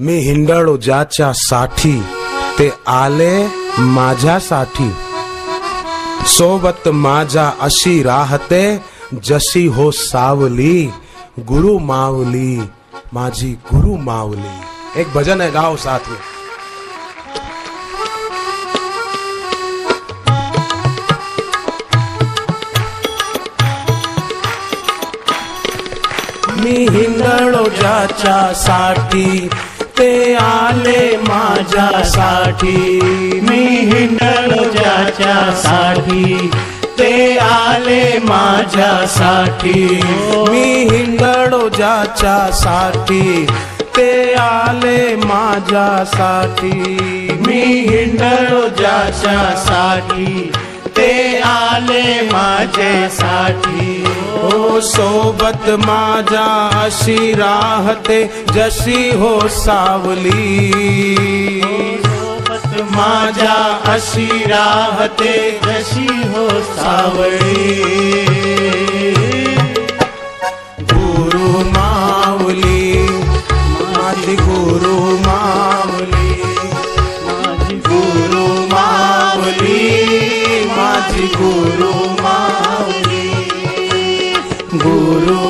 मी हिंडलो ज्याच्या साठी ते आले माझ्यासाठी, सोबत माझ्या अशी राहते जशी हो सावली, गुरु मावली माझी गुरु मावली। एक भजन है, गाओ साथ में। मी हिंडलो ज्याच्यासाठी ते आले माझ्यासाठी, मी हिंडलो ज्याच्यासाठी ते आले माझ्यासाठी, मी हिंडलो ज्याच्यासाठी ते आले माझ्यासाठी, मी हिंडलो ज्याच्यासाठी ते आले माझ्यासाठी। हो सोबत माझ्या अशी राहते जशी हो सावली, सोबत माझ्या अशी राहते जशी हो सावली, गुरु मावली माझी गुरु मावली, माझी गुरु मावली, माझी गुरु मावली, गुरु